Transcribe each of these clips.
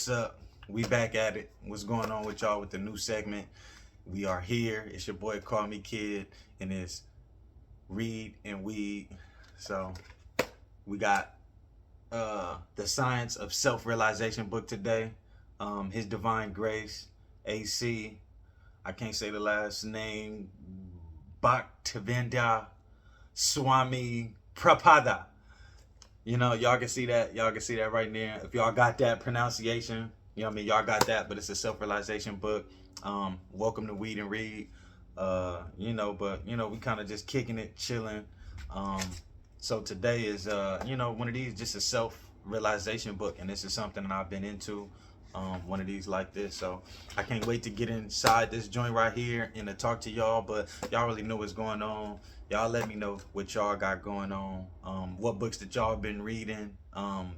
What's up? We back at it. What's going on with y'all with the new segment? We are here. It's your boy CallMeKidd, and it's Read and Weed. So we got the Science of Self-Realization book today. His Divine Grace, AC. I can't say the last name. Bhaktivinoda Swami Prabhupada. You know, y'all can see that. Y'all can see that right there. If y'all got that pronunciation, you know what I mean? Y'all got that, but it's a self-realization book. Welcome to Weed and Read. We kind of just kicking it, chilling. So today is, one of these, just a self-realization book. And this is something that I've been into, one of these like this. So I can't wait to get inside this joint right here and to talk to y'all. But y'all really know what's going on. Y'all let me know what y'all got going on. What books that y'all been reading.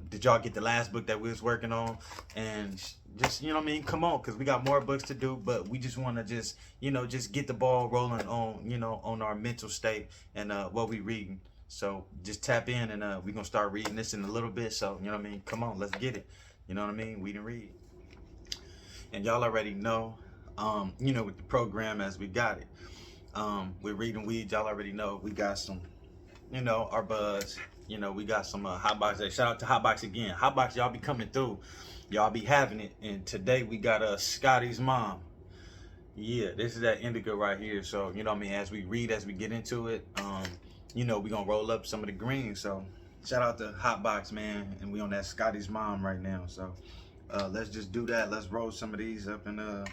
Did y'all get the last book that we was working on? And just, come on, because we got more books to do, but we just want to just get the ball rolling on our mental state and what we reading. So just tap in and we're going to start reading this in a little bit. So, come on, let's get it. You know what I mean? Weed and Read. And y'all already know, with the program as we got it. With Read and Weed, y'all already know we got some, our buzz. We got some hot box. Shout out to hot box again. Hot box, y'all be coming through. Y'all be having it. And today we got Scotty's mom. Yeah, this is that indica right here. So, as we read, as we get into it, we gonna roll up some of the green. So shout out to hot box, man. And we on that Scotty's mom right now. So let's just do that. Let's roll some of these up and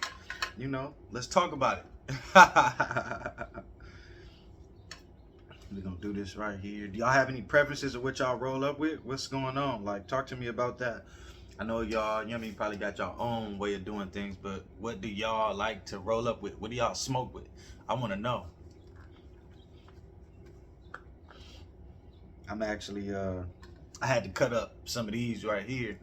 let's talk about it. We're gonna do this right here. Do y'all have any preferences of what y'all roll up with? What's going on? Like, talk to me about that. I know y'all, probably got your own way of doing things, but what do y'all like to roll up with? What do y'all smoke with? I want to know. I'm actually, I had to cut up some of these right here.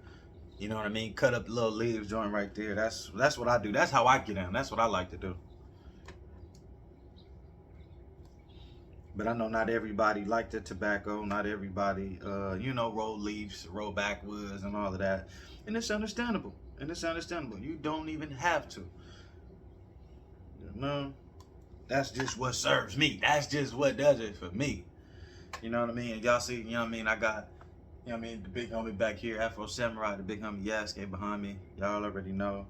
You know what I mean? Cut up the little leaves joint right there. That's what I do. That's how I get in. That's what I like to do. But I know not everybody like the tobacco. Not everybody, roll leaves, roll backwoods and all of that. And it's understandable. You don't even have to. That's just what serves me. That's just what does it for me. You know what I mean? And y'all see, I got, the big homie back here, Afro Samurai, the big homie Yasuke behind me. Y'all already know.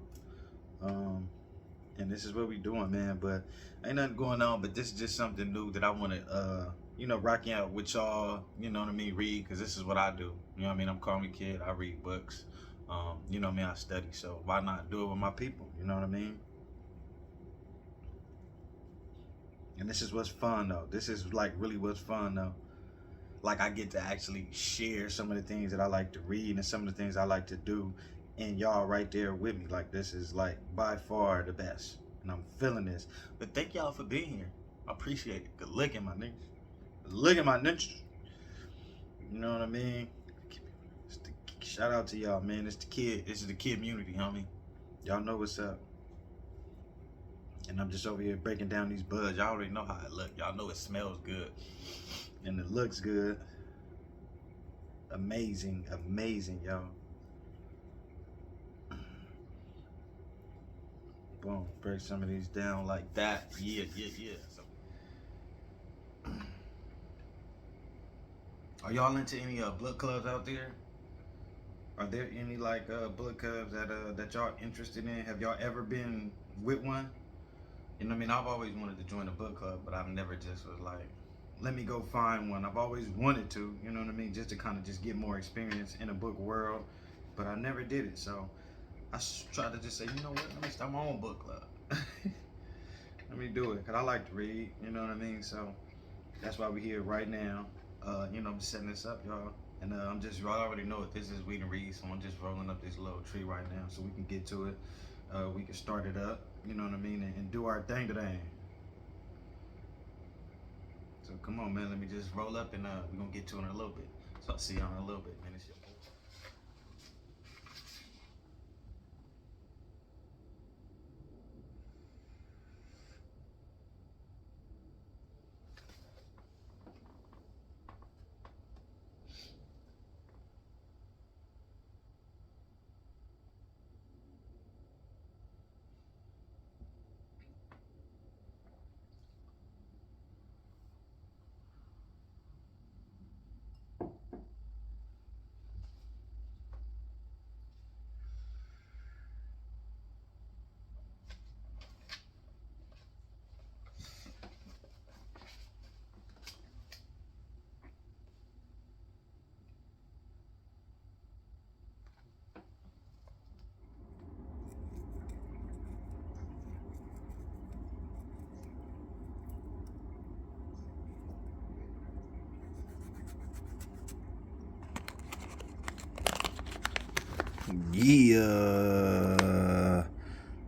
And this is what we doing, man. But ain't nothing going on. But this is just something new that I want to, rocking out with y'all. Read, because this is what I do. I'm CallMeKidd. I read books. I study. So why not do it with my people? You know what I mean? And this is what's fun, though. This is like really what's fun, though. Like, I get to actually share some of the things that I like to read and some of the things I like to do. And y'all right there with me. Like, this is like by far the best. And I'm feeling this. But thank y'all for being here. I appreciate it. Good looking, my niggas. Look at my niggas. You know what I mean? Shout out to y'all, man. It's the kid. This is the kid community, homie. Y'all know what's up. And I'm just over here breaking down these buds. Y'all already know how it look. Y'all know it smells good. And it looks good. Amazing, y'all. Boom, break some of these down like that. Yeah. So, are y'all into any book clubs out there? Are there any like book clubs that y'all interested in? Have y'all ever been with one? I've always wanted to join a book club, but I've never just was like, let me go find one. I've always wanted to, just to kind of just get more experience in a book world, but I never did it. So I tried to just say, you know what, let me start my own book club. Let me do it, because I like to read, So that's why we're here right now. I'm setting this up, y'all. And y'all already know it. This is Weed and Read, so I'm just rolling up this little tree right now so we can get to it. We can start it up, and do our thing today. So come on, man, let me just roll up and we're going to get to it in a little bit. So I'll see y'all in a little bit, man. It's your boy. Yeah.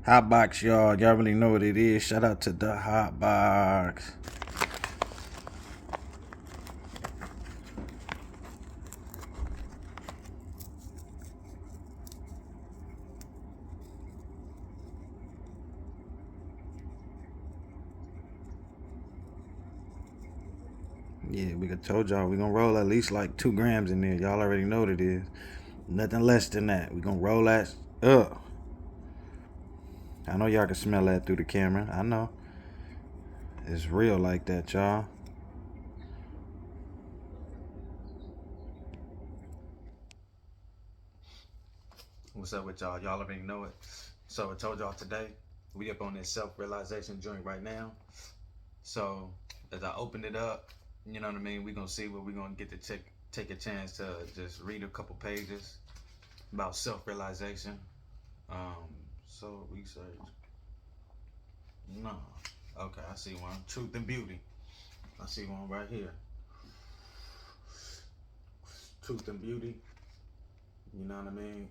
Hot box, y'all. Y'all really know what it is. Shout out to the hot box. Yeah, we told y'all we gonna roll at least like 2 grams in there. Y'all already know what it is. Nothing less than that. We gonna roll that up. I know y'all can smell that through the camera. I know. It's real like that, y'all. What's up with y'all? Y'all already know it. So I told y'all today, we up on this self-realization joint right now. So as I open it up, you know what I mean, we gonna see what we gonna get to take a chance to just read a couple pages about self-realization. So research. No. Okay, I see one. Truth and beauty. I see one right here. Truth and beauty. You know what I mean?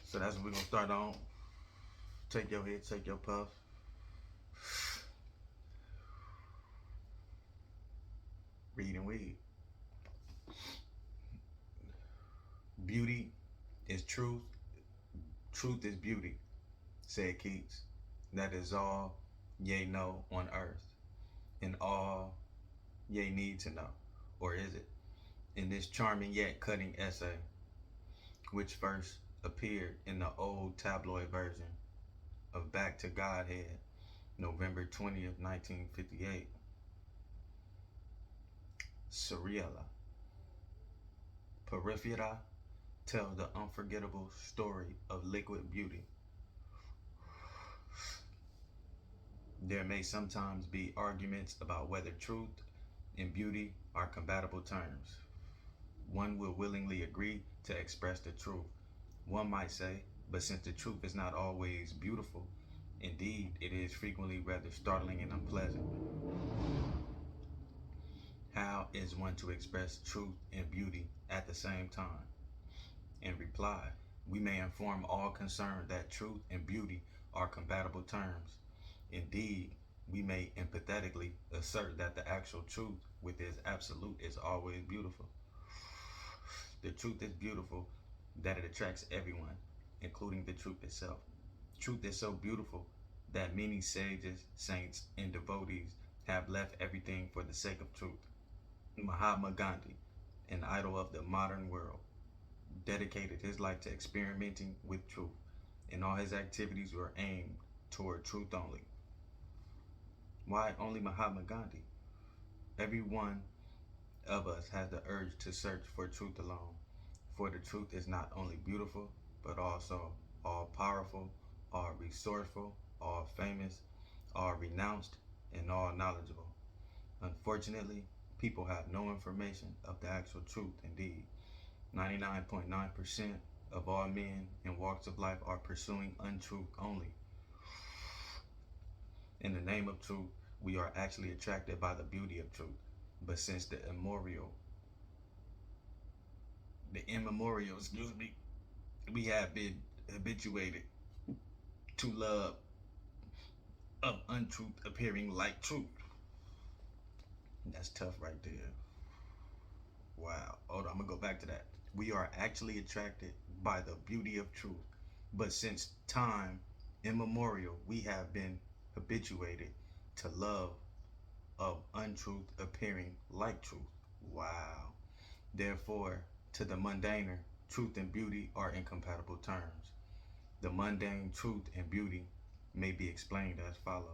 So that's what we're gonna start on. Take your hit, take your puff. Read and weed. Beauty is truth. Truth is beauty, said Keats. That is all ye know on earth, and all ye need to know. Or is it? In this charming yet cutting essay, which first appeared in the old tabloid version of Back to Godhead, November 20th, 1958. Seriella. Peripheria tells the unforgettable story of liquid beauty. There may sometimes be arguments about whether truth and beauty are compatible terms. One will willingly agree to express the truth. One might say, but since the truth is not always beautiful, indeed it is frequently rather startling and unpleasant. How is one to express truth and beauty at the same time? In reply, we may inform all concerned that truth and beauty are compatible terms. Indeed, we may empathetically assert that the actual truth with its absolute is always beautiful. The truth is beautiful that it attracts everyone, including the truth itself. Truth is so beautiful that many sages, saints, and devotees have left everything for the sake of truth. Mahatma Gandhi, an idol of the modern world, dedicated his life to experimenting with truth, and all his activities were aimed toward truth only. Why only Mahatma Gandhi? Every one of us has the urge to search for truth alone, for the truth is not only beautiful, but also all powerful, all resourceful, all famous, all renounced, and all knowledgeable. Unfortunately, people have no information of the actual truth indeed. 99.9% of all men in walks of life are pursuing untruth only. In the name of truth, we are actually attracted by the beauty of truth. But since the immemorial, we have been habituated to love of untruth appearing like truth. That's tough right there. Wow. Hold on, I'm gonna go back to that. We are actually attracted by the beauty of truth. But since time immemorial, we have been habituated to love of untruth appearing like truth. Wow. Therefore, to the mundaner, truth and beauty are incompatible terms. The mundane truth and beauty may be explained as follows.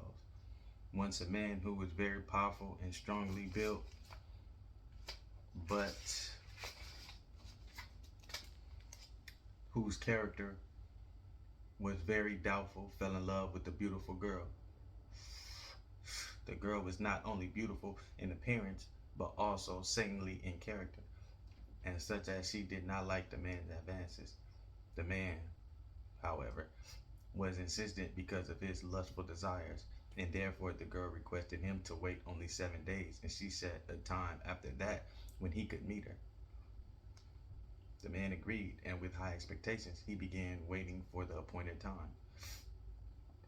Once a man who was very powerful and strongly built but whose character was very doubtful, fell in love with the beautiful girl. The girl was not only beautiful in appearance, but also saintly in character, and such as she did not like the man's advances. The man, however, was insistent because of his lustful desires, and therefore the girl requested him to wait only 7 days, and she set a time after that when he could meet her. The man agreed, and with high expectations, he began waiting for the appointed time.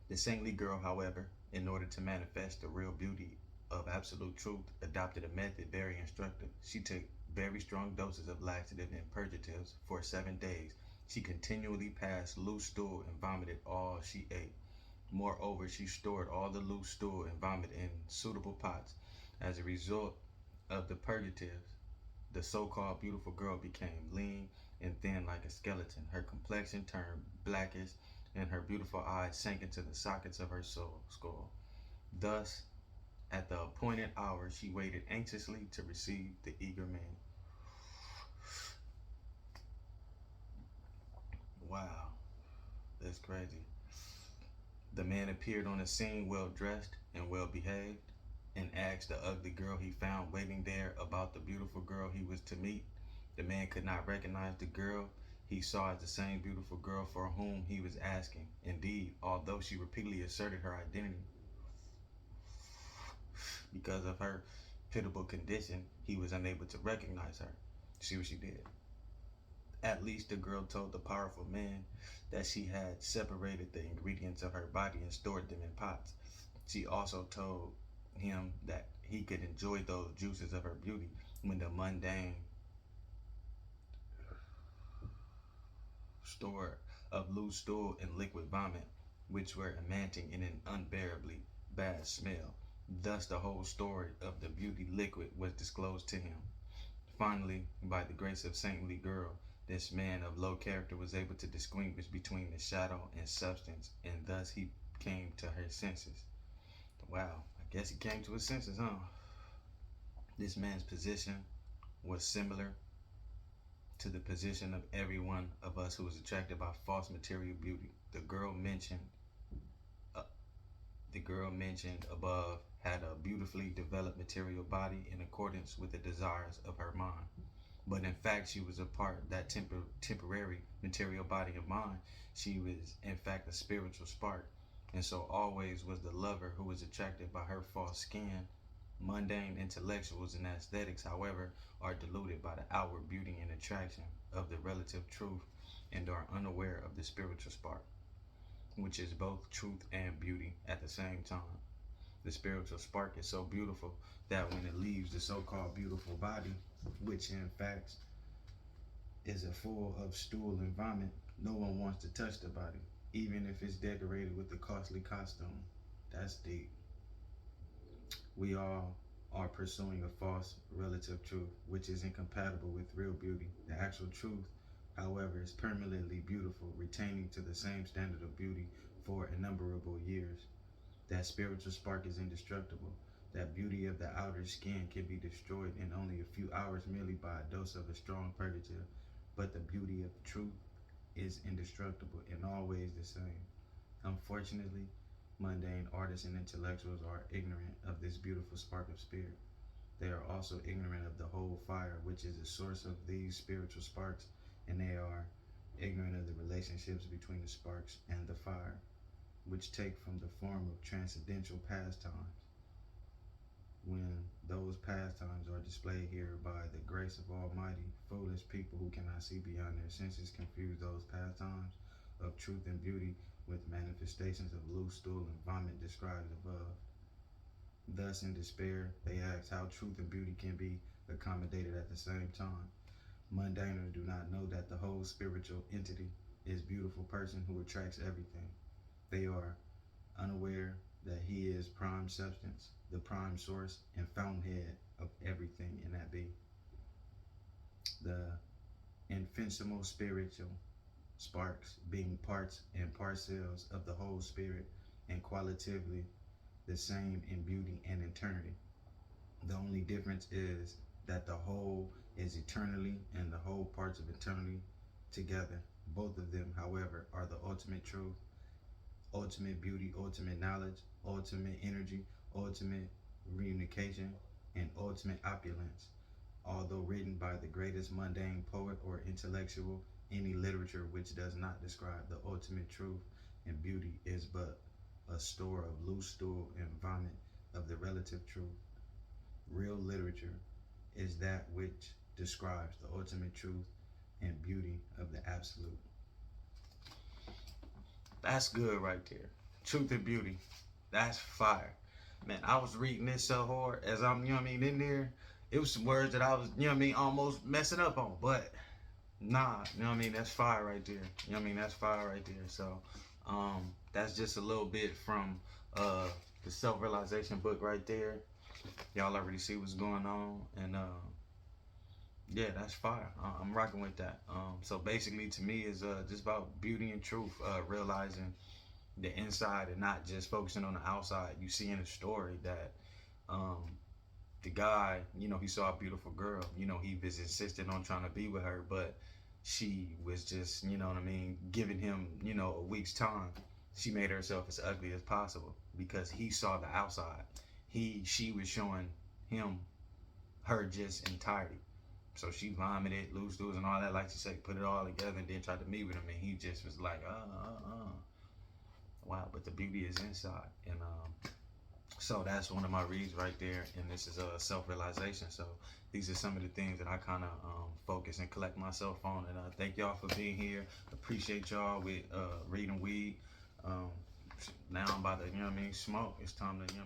The saintly girl, however, in order to manifest the real beauty of absolute truth, adopted a method very instructive. She took very strong doses of laxative and purgatives for 7 days. She continually passed loose stool and vomited all she ate. Moreover, she stored all the loose stool and vomit in suitable pots. As a result of the purgatives, the so-called beautiful girl became lean and thin like a skeleton. Her complexion turned blackish, and her beautiful eyes sank into the sockets of her skull. Thus, at the appointed hour, she waited anxiously to receive the eager man. Wow, that's crazy. The man appeared on the scene well dressed and well behaved, and asked the ugly girl he found waiting there about the beautiful girl he was to meet. The man could not recognize the girl he saw as the same beautiful girl for whom he was asking. Indeed, although she repeatedly asserted her identity, because of her pitiable condition, he was unable to recognize her. See what she did? At least the girl told the powerful man that she had separated the ingredients of her body and stored them in pots. She also told him that he could enjoy those juices of her beauty when the mundane store of loose stool and liquid vomit, which were emanating in an unbearably bad smell. Thus the whole story of the beauty liquid was disclosed to him. Finally, by the grace of saintly girl, this man of low character was able to distinguish between the shadow and substance, and thus he came to her senses. Wow, I guess he came to his senses, huh? This man's position was similar to the position of every one of us who was attracted by false material beauty. Uh, the girl mentioned above had a beautifully developed material body in accordance with the desires of her mind. But in fact, she was a part of that temporary material body of mind. She was, in fact, a spiritual spark. And so always was the lover who was attracted by her false skin. Mundane intellectuals and aesthetics, however, are deluded by the outward beauty and attraction of the relative truth and are unaware of the spiritual spark, which is both truth and beauty at the same time. The spiritual spark is so beautiful that when it leaves the so-called beautiful body, which in fact is a full of stool and vomit, no one wants to touch the body, even if it's decorated with a costly costume. That's deep. We all are pursuing a false relative truth, which is incompatible with real beauty. The actual truth, however, is permanently beautiful, retaining to the same standard of beauty for innumerable years. That spiritual spark is indestructible. That beauty of the outer skin can be destroyed in only a few hours merely by a dose of a strong purgative. But the beauty of truth is indestructible and always the same. Unfortunately, mundane artists and intellectuals are ignorant of this beautiful spark of spirit. They are also ignorant of the whole fire, which is the source of these spiritual sparks, and they are ignorant of the relationships between the sparks and the fire, which take from the form of transcendental pastimes. When those pastimes are displayed here by the grace of Almighty, foolish people who cannot see beyond their senses confuse those pastimes of truth and beauty with manifestations of loose stool and vomit described above. Thus, in despair, they ask how truth and beauty can be accommodated at the same time. Mundaners do not know that the whole spiritual entity is a beautiful person who attracts everything. They are unaware that he is prime substance, the prime source and fountainhead of everything in that being. The infinitesimal spiritual sparks being parts and parcels of the whole spirit and qualitatively the same in beauty and eternity. The only difference is that the whole is eternally and the whole parts of eternity together. Both of them, however, are the ultimate truth, ultimate beauty, ultimate knowledge, ultimate energy, ultimate reunification, and ultimate opulence. Although written by the greatest mundane poet or intellectual, any literature which does not describe the ultimate truth and beauty is but a store of loose stool and vomit of the relative truth. Real literature is that which describes the ultimate truth and beauty of the absolute. That's good right there. Truth and beauty. That's fire. Man, I was reading this so hard as I'm, in there. It was some words that I was, almost messing up on. But nah, that's fire right there. That's fire right there. So that's just a little bit from the self-realization book right there. Y'all already see what's going on. And yeah, that's fire. I'm rocking with that. So basically, to me, is just about beauty and truth, realizing the inside and not just focusing on the outside. You see in the story that the guy, he saw a beautiful girl. He was insisted on trying to be with her, but she was just, giving him, a week's time. She made herself as ugly as possible because he saw the outside. She was showing him her just entirety. So she vomited, loose stools and all that, like she said, put it all together and then tried to meet with him, and he just was like, wow, but the beauty is inside. And so that's one of my reads right there, and this is a self-realization. So these are some of the things that I kind of focus and collect myself on, and thank y'all for being here. Appreciate y'all with reading weed. Now I'm about to, smoke. It's time to, get